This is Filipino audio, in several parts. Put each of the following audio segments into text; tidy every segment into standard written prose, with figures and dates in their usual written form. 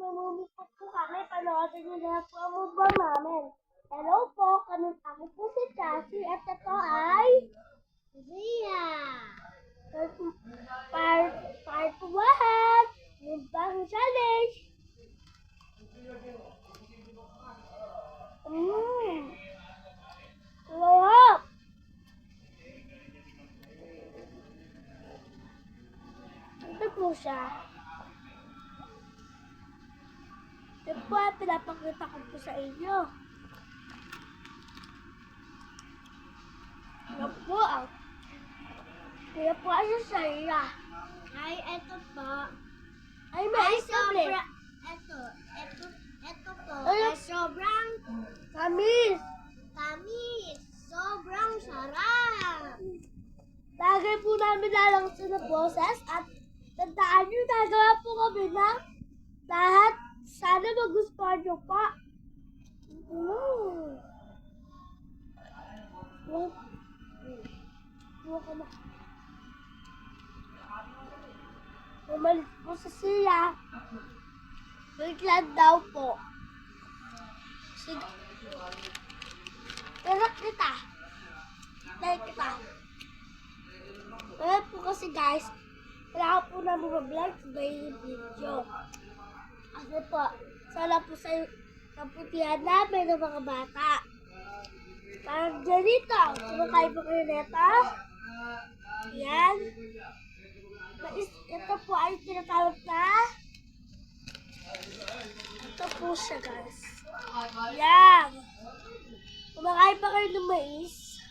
mamumukot po kami. Panoorin niyo na po ang mukbang namin. Hello po, ako po si Chassie at ito ay Zia. Part 1, mukbang challenge. Sarap. Ito po siya. Ito po ay pinapakita ko po sa inyo. Ito po ang kaya po ay sasaya. Ay, eto po. Ay, may isable. Eto po. Ay, Ay, sobrang Tamis. tamis. Sobrang sarap. Lagay po namin lalang sa boses at tandaan nyo, nagawa po kami ng lahat. Sana magustuhan nyo pa. Umalis po sa siya. Biglan daw po. Sige. Pero kita. Dahil kita. Kaya po kasi guys, kailangan po na mag-vlog sa video. Kasi po, sana po sa kaputihan namin ng mga bata. Parang ganito, kumakain po kayo nito. Yan. Ito po ay tinatawag na. Ito po siya guys. Yan. Kumakain pa kayo ng mais.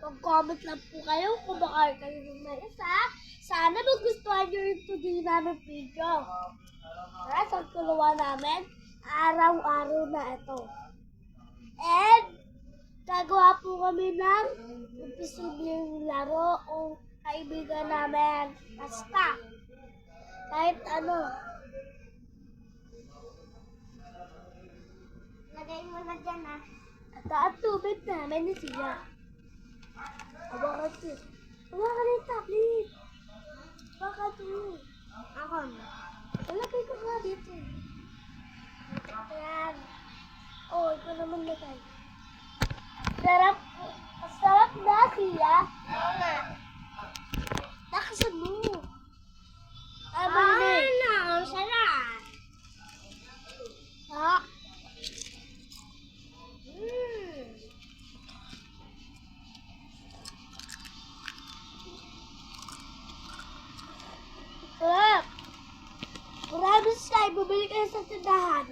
Mag-comment lang po kayo kung kumakain kayo ng mais ha. Sana magustuhan nyo yung today namin video. Kaya sa tuluan namin, araw-araw na ito. And, gagawa po kami ng imposibleng laro o kaibigan namin. Basta, kahit ano. Lagay mo na dyan, ha. Ito ang tubig namin ni Sia. Hawakan ito. Hawakan yung tablet. Hawakan ito. Ako. Nalagay ko nga dito. Ayan. Oh, ito naman lagay. Sarap. Sarap na, Sia. Oo nga. Nakasan mo. Ang sarap. Ha? Sarap. Maraming siya. Bumili kayo sa tindahan.